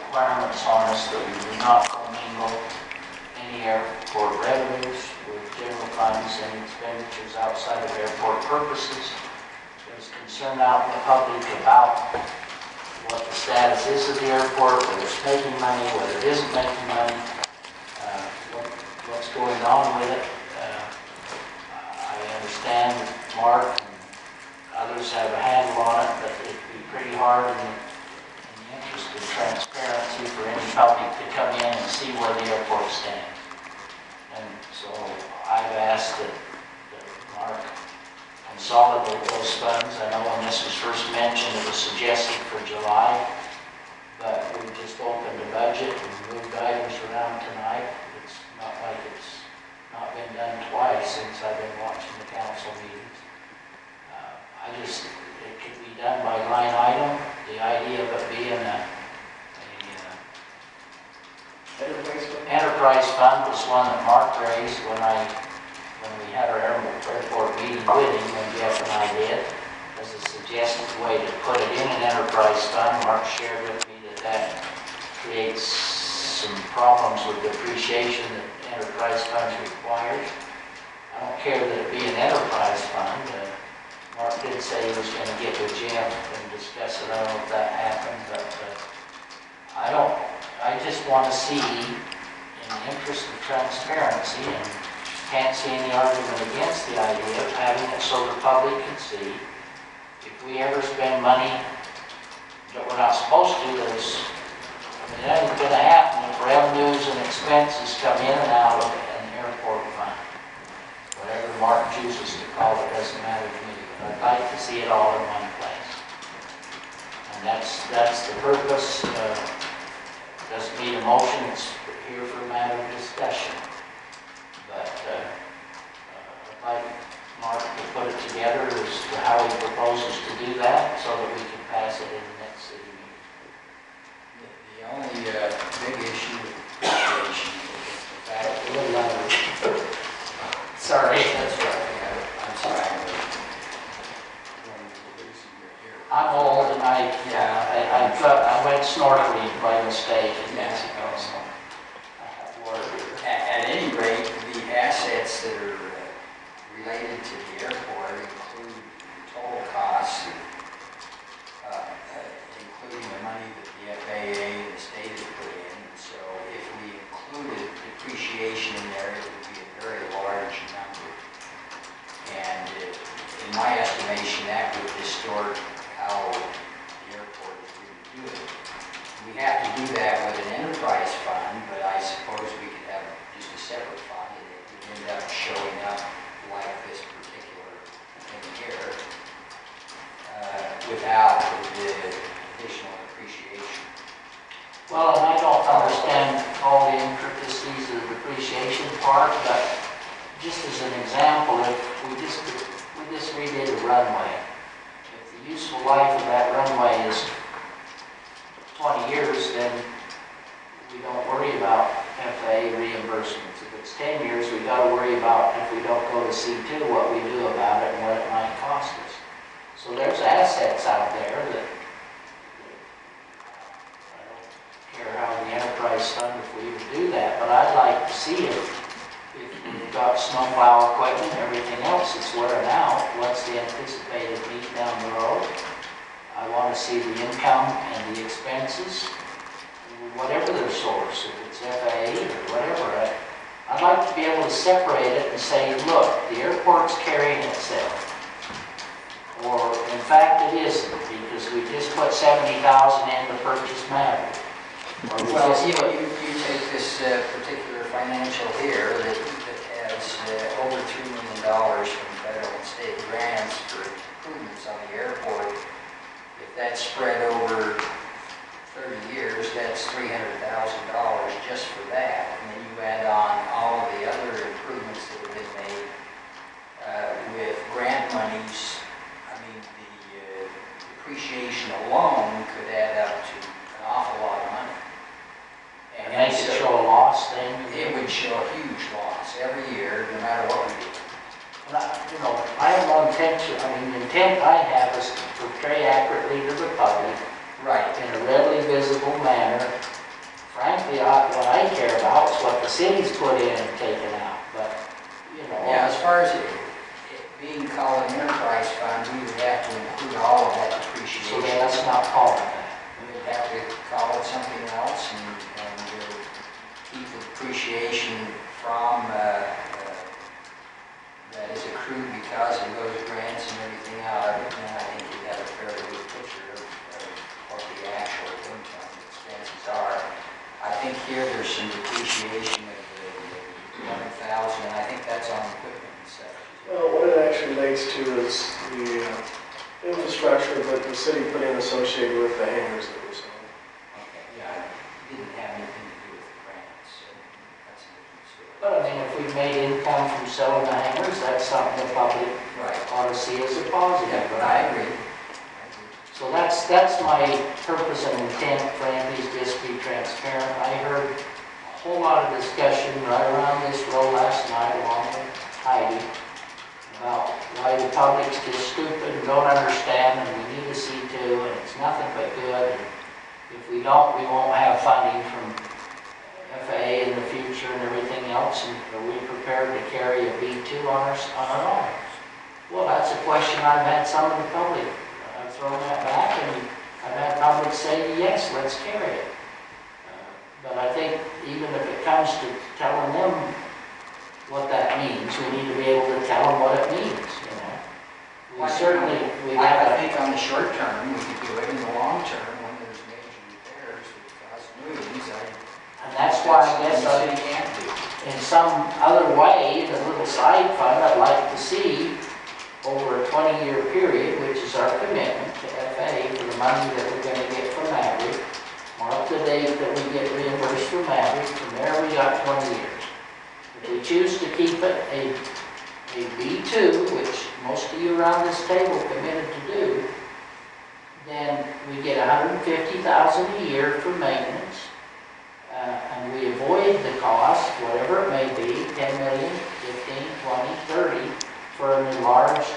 requirements on us that we do not commingle any airport revenues with general funds and expenditures outside of airport purposes. There's concern out in the public about what the status is of the airport, whether it's making money, whether it isn't making money, what's going on with it. I understand that Mark and others have a handle on it, but it'd be pretty hard in the interest of transparency for any public to come in and see where the airport stands. And so I've asked that Mark consolidate those funds. I know when this was first mentioned, it was suggested for July, but we just opened the budget and moved items around tonight. It's not like it's not been done twice since I've been watching the council meetings. It could be done by line item. The idea of it being a enterprise fund was one that Mark raised when we had our airport meeting with him, and Jeff and I did, as a suggested way to put it in an enterprise fund. Mark shared with me that creates some problems with depreciation that enterprise funds requires. I don't care that it be an enterprise fund. Mark did say he was going to get with Jeff and discuss it. I don't know if that happened, but I just want to see, in the interest of transparency, and can't see any argument against the idea of having it so the public can see. If we ever spend money that we're not supposed to, it ain't going to happen if revenues and expenses come in and out of an airport fund. Whatever Mark chooses to call it doesn't matter to me. I'd like to see it all in one place. And that's the purpose. Doesn't need a motion, it's here for a matter of discussion. But I'd like Mark to put it together as to how he proposes to do that so that we can pass it in the next city meeting. The only big issue with depreciation is the fact that sorry, that's right. I'm sorry. I'm old and I went snorkeling by mistake in Mexico, so I have water here. At any rate, the assets that are related to the airport include total costs, including the money that the FAA and the state have put in. So if we included depreciation in there, it would be a very large number. And in my estimation, that would distort how the airport is really doing. We have to do that with an enterprise fund, but I suppose we could have just a separate fund and it would end up showing up like this particular thing here without the additional depreciation. Well, and I don't understand all the intricacies of the depreciation part, but just as an example, if we just redid a runway, the useful life of that runway is 20 years, then we don't worry about FAA reimbursements. If it's 10 years, we've got to worry about, if we don't go to C2, what we do about it and what it might cost us. So there's assets out there that I don't care how the enterprise fund, if we even do that, but I'd like to see if we've got snowplow equipment, everything else that's wearing out, what's the anticipated need down the road? I want to see the income and the expenses, whatever their source, if it's FAA or whatever. I'd like to be able to separate it and say, look, the airport's carrying itself. Or, in fact, it isn't, because we just put $70,000 in to purchase Maverick. Well, you take this particular financial here that has over $3 million from federal and state grants for improvements on the airport. If that's spread over 30 years, that's $300,000 just for that. And then you add on all of the other improvements that have been made with grant monies. I mean, the depreciation alone could add up to an awful lot of money. And makes it show a loss then? It would show a huge loss every year, no matter what we do. Well, I have no intention, the intent I have is to portray accurately to the public, right, in a readily visible manner, the city's put in and taken out, but, you know. Yeah, as far as it being called an enterprise fund, we would have to include all of that So depreciation. then let's not call it that. We would have to call it something else and keep the depreciation from, that is accrued because of those grants and everything out of it. And I think you have a fairly good picture of what the actual income expenses are. I think here there's some depreciation of the 1,000, and I think that's on equipment and stuff. Well, what it actually relates to is the infrastructure that the city put in associated with the hangars that were sold. Okay, yeah, it didn't have anything to do with the grants, so that's a different story. But I mean, if we made income from selling the hangars, that's something the public Right. ought to see as a positive. Yeah, but I agree. So that's my purpose and intent, frankly, is just be transparent. I heard a whole lot of discussion right around this road last night along with Heidi about why the public's just stupid and don't understand and we need to see to and it's nothing but good. And if we don't, we won't have funding from FAA in the future and everything else. And are we prepared to carry a B2 on our own? Well, that's a question I've had some of the public. I've thrown that back and I've had public say, yes, let's carry it. But I think even if it comes to telling them what that means, we need to be able to tell them what it means, you know. We certainly, I think on the short term, we could do it. In the long term, when there's major repairs that cause millions, and that's why I guess the city can't do. in some other way, the little side fund, I'd like to see over a 20-year period, which is our commitment to FA for the money that we're going to get from Maverick. Mark the date that we get reimbursed from Maverick. From there, we got 20 years. If we choose to keep it a B2, which most of you around this table committed to do, then we get $150,000 a year for maintenance, and we avoid the cost, whatever it may be, 10 million, 15, 20, 30, for an enlarged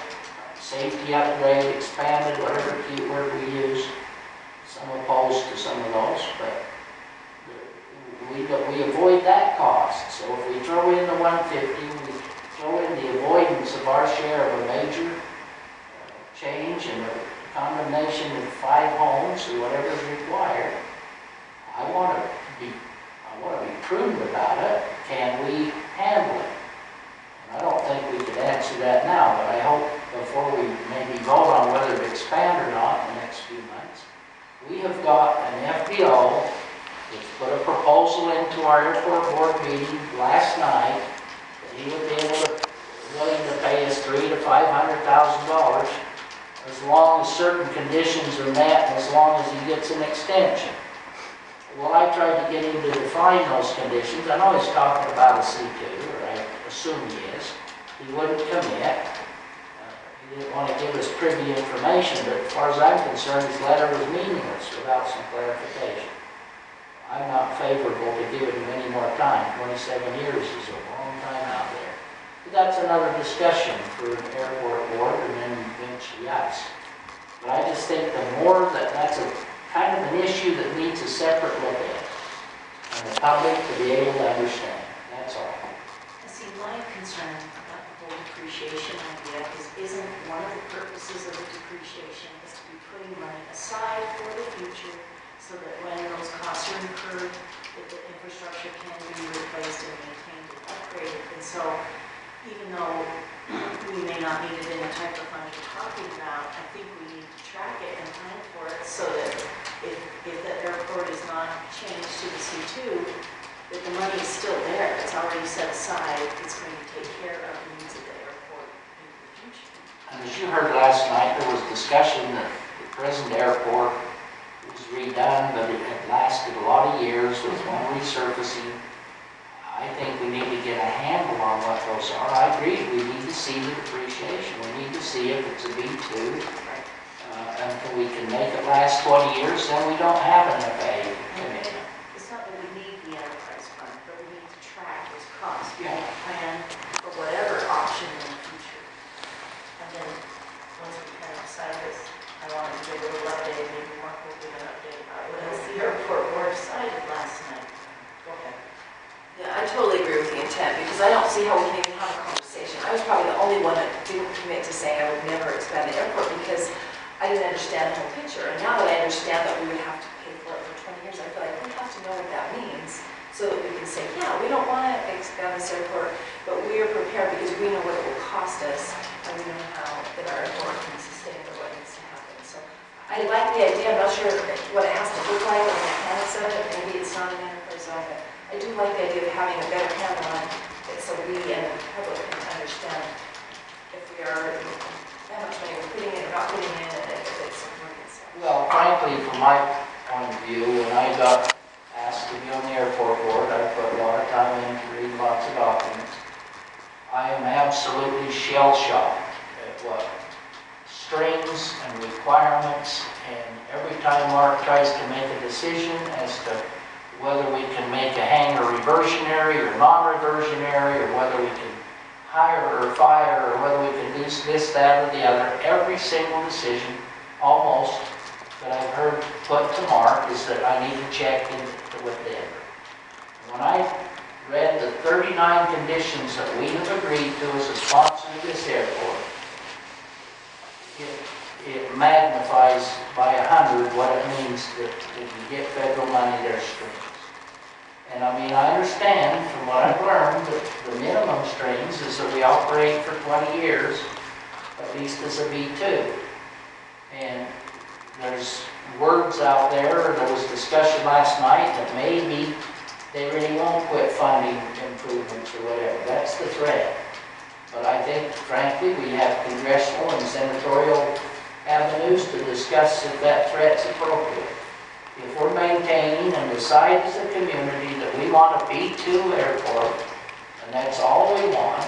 safety upgrade, expanded, whatever key word we use. Some opposed to some of those, but we avoid that cost. So if we throw in the 150, we throw in the avoidance of our share of a major change and a condemnation of 5 homes or whatever is required. I want to be prudent about it. Can we handle it? And I don't think we could answer that now, but I hope before we maybe vote on whether to expand or not in the next few months, we have got an FBO that's put a proposal into our airport board meeting last night that he would be willing to pay us $300,000 to $500,000 as long as certain conditions are met and as long as he gets an extension. Well, I tried to get him to define those conditions. I know he's talking about a C2, or I assume he is. He wouldn't commit. He didn't want to give us privy information, but as far as I'm concerned, his letter was meaningless without some clarification. I'm not favorable to giving him any more time. 27 years is a long time out there. But that's another discussion for an airport board and then eventually us. But I just think the more that's a kind of an issue that needs a separate look at, and the public to be able to understand. That's all. See, my concern about the whole depreciation idea isn't one of the purposes of the depreciation is to be putting money aside for the future so that when those costs are incurred, that the infrastructure can be replaced and maintained and upgraded. And so even though we may not need it in the type of fund you're talking about, I think we need to track it and plan for it so that if the airport is not changed to the C2, that the money is still there. It's already set aside. It's going to take care of the needs of the airport in the future. And as you heard last night, there was discussion that the present airport was redone, but it had lasted a lot of years with one resurfacing. I think we need to get a handle on what those are. I agree, we need to see the depreciation. We need to see if it's a B2. Until we can make it last 20 years, then we don't have an FAA commitment. It's not that we need the enterprise fund, but we need to track those costs. We Yeah. need to plan for whatever option in the future. And then once we kind of decide this, I wanted to give a little update, maybe Mark will give an update about what else the airport board decided last night. Go ahead. Yeah, I told see how we can even have a conversation. I was probably the only one that didn't commit to saying I would never expand the airport because I didn't understand the whole picture. And now that I understand that we would have to pay for it for 20 years, I feel like we have to know what that means so that we can say, yeah, we don't want to expand this airport, but we are prepared because we know what it will cost us and we know how that our airport can sustain what needs to happen. So I like the idea. I'm not sure what it has to look like or the mechanics of it. Maybe it's not an enterprise zone, but I do like the idea of having a better handle on it so we and the public can understand if we are, how much money we're putting in or not putting in, and if it's working. Well, frankly, from my point of view, when I got asked to be on the airport board, I put a lot of time into reading lots of documents. I am absolutely shell-shocked at what strings and requirements, and every time Mark tries to make a decision as to whether we can make a hangar reversionary or non-reversionary, or whether we can hire or fire, or whether we can do this, that, or the other, every single decision, almost, that I've heard put to Mark is that I need to check in with them. When I read the 39 conditions that we have agreed to as a sponsor of this airport, it magnifies by 100 what it means that if you get federal money, there's strings. And I mean, I understand from what I've learned that the minimum strings is that we operate for 20 years, at least as a B2. And there's words out there was discussion last night that maybe they really won't quit funding improvements or whatever. That's the threat. But I think, frankly, we have congressional and senatorial avenues to discuss if that threat's appropriate. If we're maintaining and decide as a community that we want a B2 airport, and that's all we want,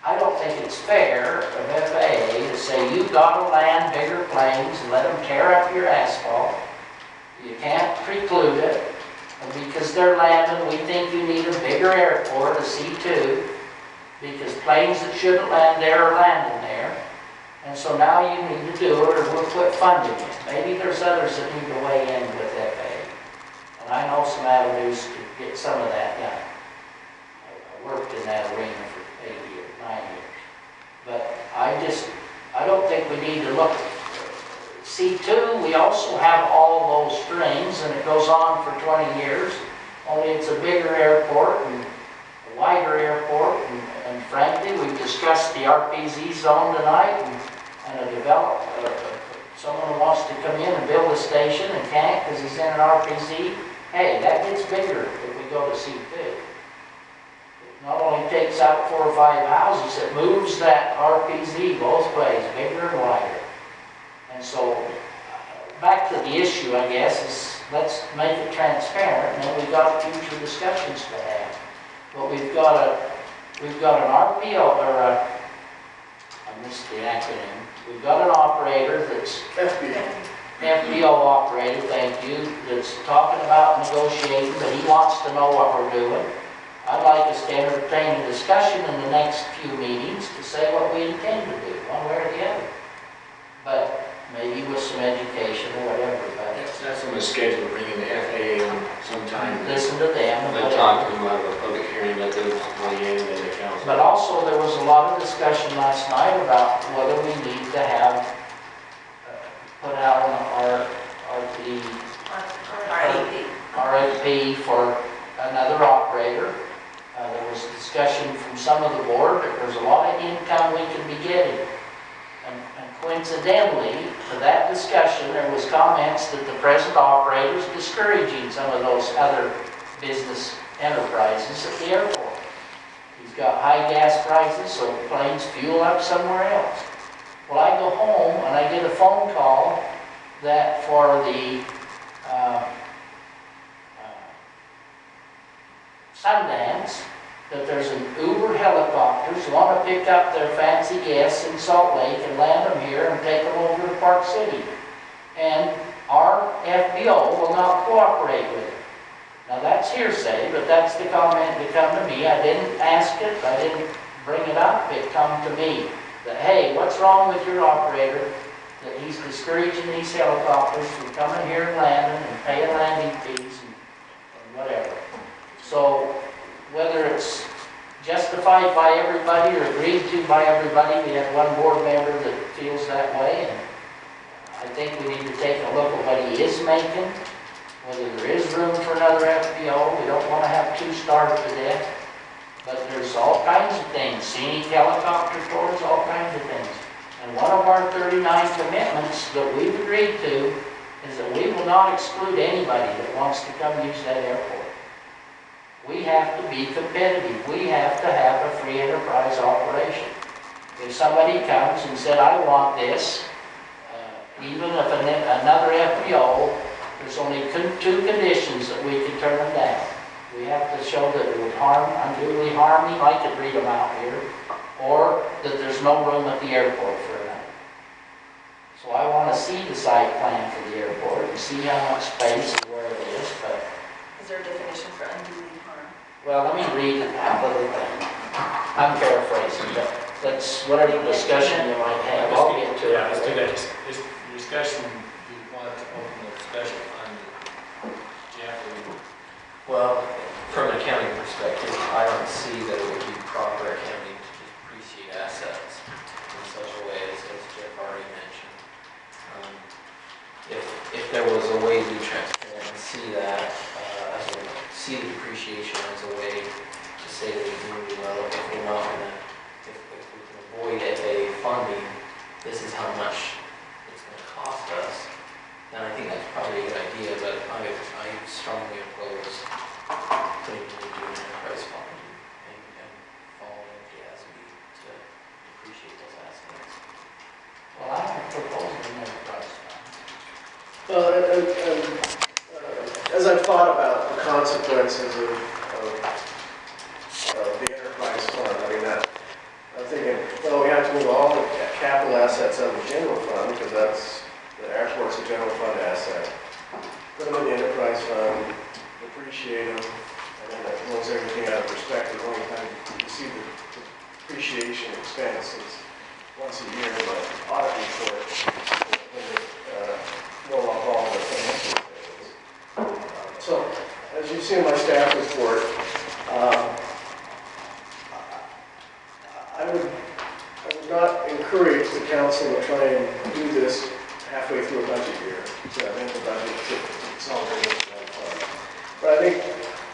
I don't think it's fair of FAA to say you've got to land bigger planes and let them tear up your asphalt. You can't preclude it. And because they're landing, we think you need a bigger airport, a C2, because planes that shouldn't land there are landing there. And so now you need to do it or we'll quit funding it. Maybe there's others that need to weigh in with FAA. And I know some avenues to get some of that done. I worked in that arena for 9 years. But I don't think we need to look. C2, we also have all those strings, and it goes on for 20 years, only it's a bigger airport and a wider airport, and frankly, we've discussed the RPZ zone tonight, and a developer, someone who wants to come in and build a station and can't because he's in an RPZ, hey, that gets bigger if we go to C2. Not only takes out 4 or 5 houses, it moves that RPZ both ways, bigger and wider. And so, back to the issue, I guess, is let's make it transparent, and then we've got future discussions to have. But we've got an RPO, or I missed the acronym. We've got an operator that's FBO operator, thank you, that's talking about negotiating, but he wants to know what we're doing. I'd like us to entertain a discussion in the next few meetings to say what we intend to do, one way or the other. But maybe with some education or whatever. But that's on the schedule, bringing the FAA in sometime. Listen to them. And then talk to them about a public hearing, let them weigh in, and then the council. But also there was a lot of discussion last night about whether we need to have put out an RFP for another operator. There was discussion from some of the board that there's a lot of income we could be getting. And coincidentally, to that discussion, there was comments that the present operator is discouraging some of those other business enterprises at the airport. He's got high gas prices, so planes fuel up somewhere else. Well, I go home and I get a phone call that for the Sundance, that there's an Uber helicopters want to pick up their fancy guests in Salt Lake and land them here and take them over to Park City. And our FBO will not cooperate with it. Now that's hearsay, but that's the comment that come to me. I didn't ask it, I didn't bring it up, it come to me. That, hey, what's wrong with your operator? That he's discouraging these helicopters from coming here and landing and paying landing fees and whatever. So whether it's ratified by everybody or agreed to by everybody. We have one board member that feels that way, and I think we need to take a look at what he is making, whether there is room for another FBO. We don't want to have two starved to death, but there's all kinds of things, scenic helicopter tours, all kinds of things. And one of our 39 commitments that we've agreed to is that we will not exclude anybody that wants to come use that airport. We have to be competitive. We have to have a free enterprise operation. If somebody comes and said, I want this, even if another FBO, there's only two conditions that we can turn them down. We have to show that it would unduly harm him, I could read them out here, or that there's no room at the airport for another. So I want to see the site plan for the airport and see how much space and where it is, but... Is there a definition for unduly harm? Well, let me read half of the thing. I'm paraphrasing, but let's, whatever discussion you might have, I'll get to it. Yeah, let's do that. This discussion, you want to open the discussion on Jeff? Well, from an accounting perspective, I don't see that it would be proper accounting to depreciate assets in such a way as Jeff already mentioned. If there was a way to be transparent and see that, see the depreciation as a way to say that if we're not gonna, if we can avoid FAA funding, this is how much it's gonna cost us, then I think that's probably a good idea, but I strongly oppose putting it into an enterprise fund and following FASB to depreciate those assets. Well, I'm proposing an enterprise fund. Well, as I've thought about the consequences of the enterprise fund, I mean, I'm thinking, well, we have to move all the capital assets out of the general fund, because the airport's a general fund asset. Put them in the enterprise fund, depreciate them, and then that blows everything out of perspective. The only time you see the depreciation expense is once a year in the audit report, when they roll off all the financial statements. So, as you see in my staff report, I would not encourage the council to try and do this halfway through a budget year, to amend the budget to consolidate into one fund. But I think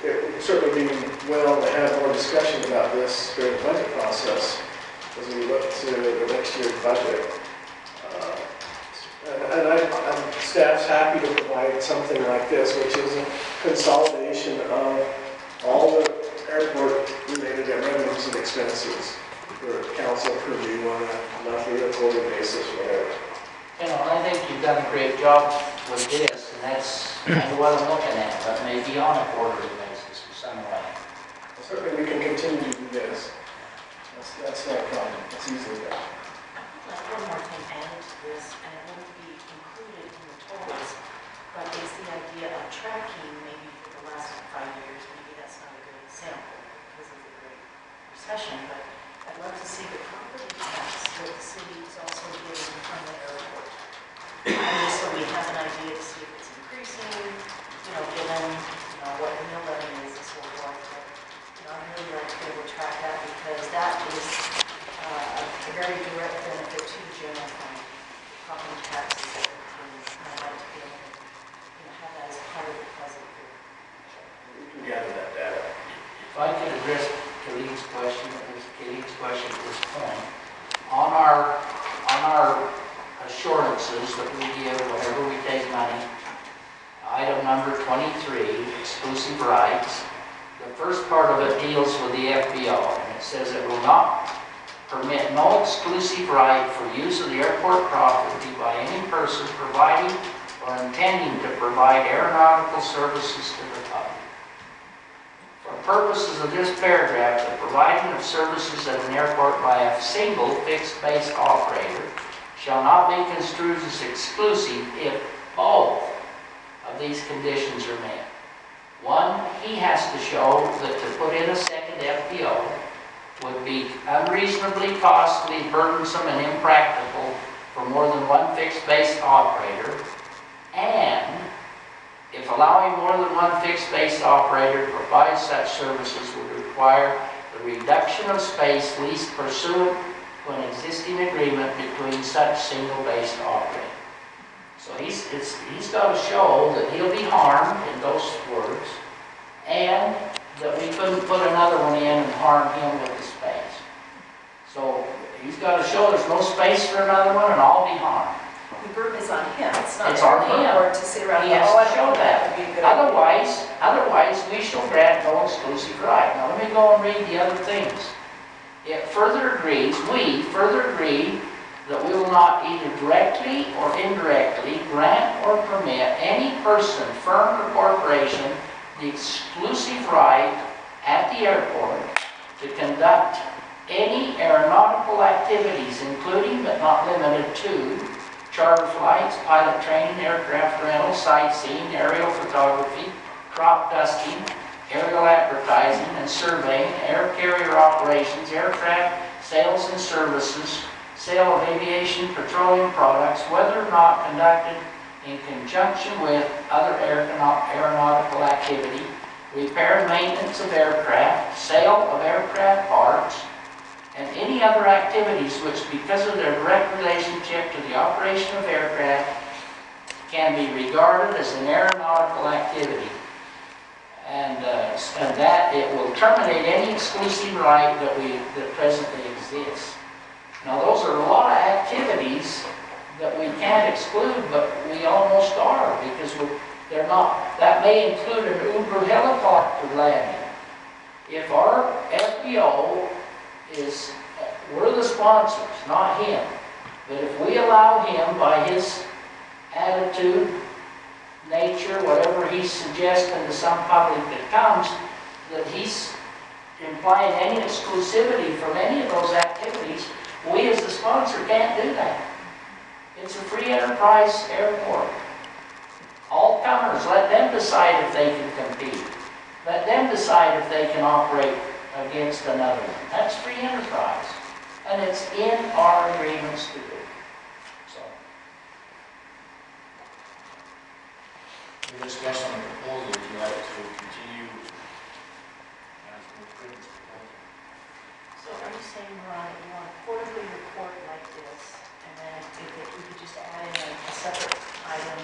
it would certainly be well to have more discussion about this during the budget process as we look to the next year's budget. And staff's happy to provide something like this, which is a consolidation of all the airport-related revenues and expenses for council purview on a monthly or quarterly basis, whatever. You know, I think you've done a great job with this, and that's kind of what I'm looking at, but maybe on a quarterly basis in some way. Certainly we can continue to do this. That's not a problem. It's easily done. Like one more thing added to this, and it wouldn't be included in the totals, but it's the idea of tracking maybe for the last 5 years. Maybe that's not a good example because of the Great Recession, but I'd love to see the property tax that the city is also getting from the airport. And just so we have an idea to see if it's increasing, given, what the mill levy is and so forth. But, I'd really like to be able to track that because that is a very direct benefit to the general fund, property taxes that we're paying. And I'd like to be able to, have that as part of the puzzle here. We can gather that data. If I could address Katie's question at this point, on our assurances that we give whenever we take money, item number 23, exclusive rights, the first part of it deals with the FBO, and it says it will not permit no exclusive right for use of the airport property by any person providing or intending to provide aeronautical services to the public. For purposes of this paragraph, the providing of services at an airport by a single fixed-base operator shall not be construed as exclusive if both of these conditions are met. One, he has to show that to put in a second FBO would be unreasonably costly, burdensome, and impractical for more than one fixed-base operator, and if allowing more than one fixed-base operator to provide such services would require the reduction of space leased pursuant to an existing agreement between such single-based operator. So he's got to show that he'll be harmed in those words, and that we couldn't put another one in and harm him with the space. So he's got to show there's no space for another one and I'll be harmed. The burden is on him, it's not It's our on him. board to sit around He and has go, oh, I to don't show know, that. that would be a good idea. Otherwise, we shall grant no exclusive right. Now let me go and read the other things. It further agrees, we further agree that we will not either directly or indirectly grant or permit any person, firm, or corporation the exclusive right at the airport to conduct any aeronautical activities, including but not limited to charter flights, pilot training, aircraft rental, sightseeing, aerial photography, crop dusting, aerial advertising and surveying, air carrier operations, aircraft sales and services, sale of aviation petroleum products, whether or not conducted in conjunction with other aeronautical activity, repair and maintenance of aircraft, sale of aircraft parts, and any other activities which, because of their direct relationship to the operation of aircraft, can be regarded as an aeronautical activity. And that it will terminate any exclusive right that presently exists. Now those are a lot of activities that we can't exclude, but we almost are, because they're not. That may include an Uber helicopter landing. If our FBO is, we're the sponsors, not him. But if we allow him, by his attitude, nature, whatever he's suggesting to some public that comes, that he's implying any exclusivity from any of those activities, we as the sponsor can't do that. It's a free enterprise airport. All comers, let them decide if they can compete. Let them decide if they can operate against another one. That's free enterprise. And it's in our agreements to do. So. The discussion on the proposal, would you like to continue? Councilman Crittenden's proposal? So are you saying, Ron, that you want a quarterly report like this, and then if we could just add in a separate item,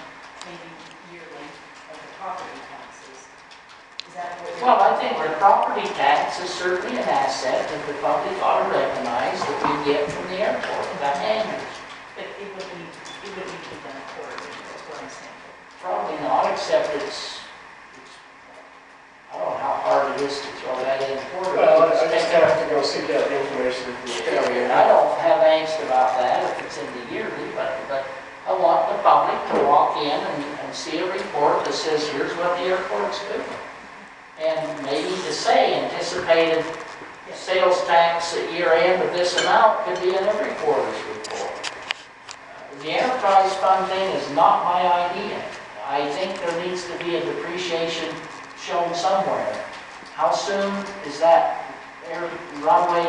maybe yearly, of the property taxes? Is that what you're... Well, I think the property tax is certainly an asset that the public ought to recognize that we get from the airport, that hangars. But it would be done quarterly, that's what I'm saying. Probably not, except I don't know how hard it is to throw that in quarterly. Well, I just have to go seek out the information from the county. I don't have angst about that if it's in the yearly, but I want the public to walk in and see a report that says, here's what the airport's doing. And maybe to say anticipated sales tax at year end of this amount could be in every quarter's report. The enterprise fund thing is not my idea. I think there needs to be a depreciation shown somewhere. How soon is that runway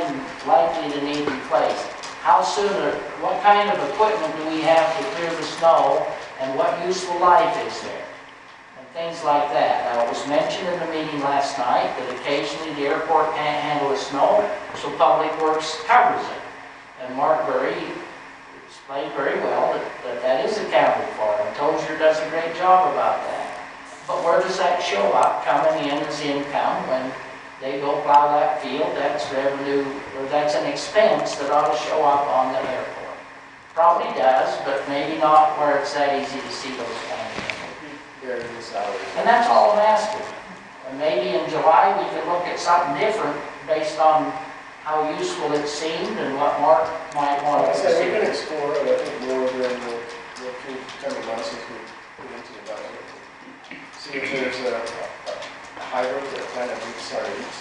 likely to need replaced? How soon, what kind of equipment do we have to clear the snow, and what useful life is there? And things like that. Now, it was mentioned in the meeting last night that occasionally the airport can't handle the snow, so Public Works covers it. And Mark Burry explained very well that is accounted for, and Tozier does a great job about that. But where does that show up coming in as income when they go plow that field? That's revenue, or that's an expense that ought to show up on the airport. Probably does, but maybe not where it's that easy to see those kind of things. And that's all I'm asking. And maybe in July we could look at something different based on how useful it seemed and what Mark might want to Like I said, we consider. can explore it, I think, more during the few coming months as we get into the budget. See if there's a hybrid that kind of meets our needs.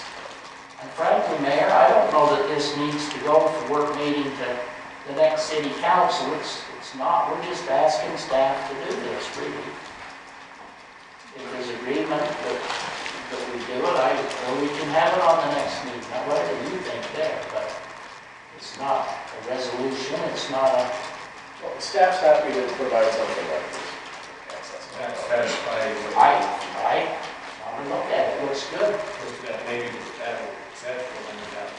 And frankly, Mayor, I don't know that this needs to go from work meeting to the next city council. It's not, we're just asking staff to do this, really. If there's agreement that we do it, or we can have it on the next meeting. Now, whatever you think there, but it's not a resolution, it's not a... Well, the staff's happy to provide something like this. That's satisfied with I want to look at it, it looks good. that maybe that will accept what we have.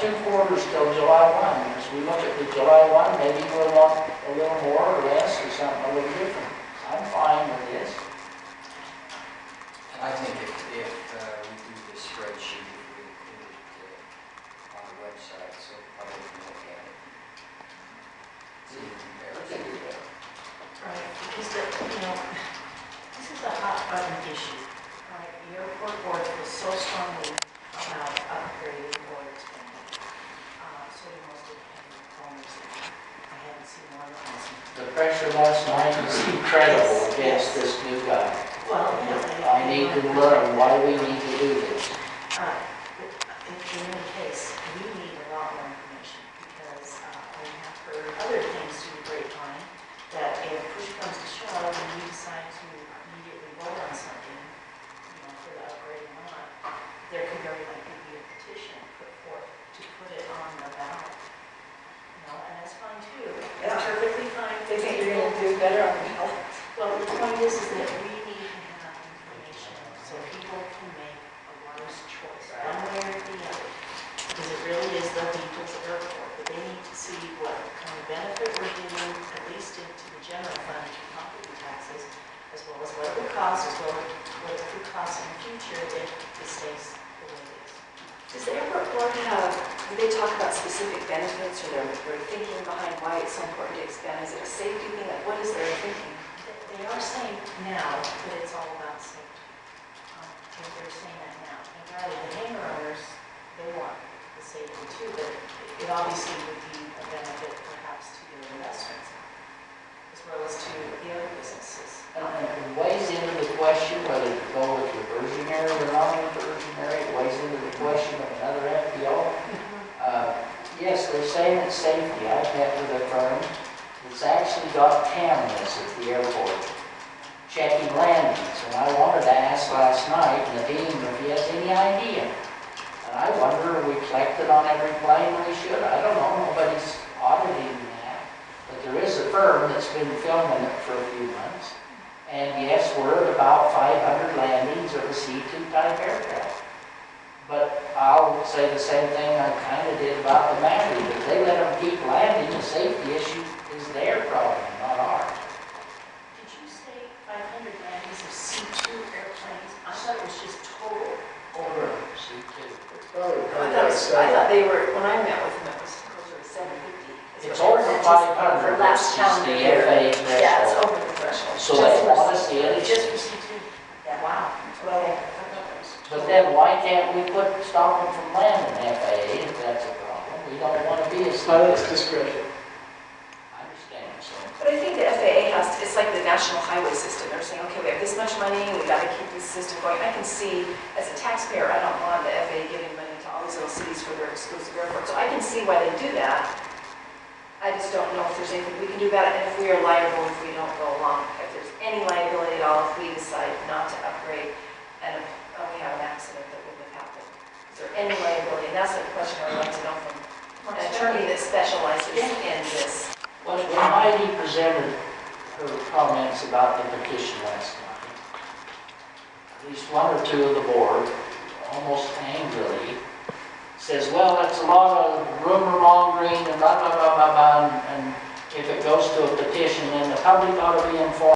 2 quarters till July 1. As we look at the July 1, maybe we'll want a little more or less or something a little different. I'm fine with this. And I think if we do this spreadsheet, if we include it on the website, so the public can look at it. See the comparison. Right, because this is a hot button issue. Right, the airport board was so strongly about upgrading or expanding. So do most of the owners. I haven't seen one of them. The pressure last night was incredible against this new guy. Well, I need to learn why we need to do this. in any case, we need a lot more information because we have heard other things through the grapevine that if push comes to shove and we decide to immediately vote on something, for the upgrade or not, there could very likely be a petition put forth to put it on the ballot. And that's fine too. It's perfectly fine. They think you're going to do better on the ballot. Well, the point is that we need to have information so people can make a wise choice, one way or the other. Because it really is the people's airport, but they need to see what kind of benefit we're giving, at least into the general fund through property taxes, as well as what it will cost, as well as what it could cost in the future if it stays the way it is. Does the airport board do they talk about specific benefits or their thinking behind why it's so important to expand? Is it a safety thing? Like, what is their thinking? They are saying now that it's all about safety. They're saying that now. And rather the hangar owners, they want the safety too, but it obviously would be a benefit perhaps to their investments as well as to the other businesses. And it weighs into the question whether to go with reversionary or non-reversionary. It weighs into the question of another FBO. Yes, they're saying it's safety. I've met with a firm that's actually got cameras at the airport checking landings. And I wanted to ask last night, Nadeem, if he has any idea. And I wonder if we collected on every plane we should. I don't know. Nobody's auditing that. But there is a firm that's been filming it for a few months. And yes, we're at about 500 landings of a C2 type aircraft. But I'll say the same thing I kind of did about the Maverick. If they let them keep landing, the safety issue is their problem, not ours. Did you say 500 landings of C2 airplanes? I thought it was just total. Over C2. I thought they were, when I met with them, it was closer to 750. It's over 500. For last calendar year. The FAA threshold. Yeah, it's over the threshold. So they want to see it. Just for C2? Yeah. Wow. Well, But then why can't we stop them from landing FAA if that's a problem? We don't want to be a Pilot's discretion. I understand, so. but I think the FAA it's like the national highway system. They're saying, okay, we have this much money, we got to keep this system going. I can see, as a taxpayer, I don't want the FAA giving money to all these little cities for their exclusive airport. So I can see why they do that. I just don't know if there's anything we can do about it, and if we are liable if we don't go along. If there's any liability at all, if we decide not to upgrade, and we have an accident that wouldn't have happened. Is there any liability? And that's the question I would like to know from an attorney that specializes in this. Well, when Heidi presented her comments about the petition last night, at least one or two of the board, almost angrily, says, well, it's a lot of rumor mongering and blah, blah, blah, blah, blah, and if it goes to a petition, then the public ought to be informed.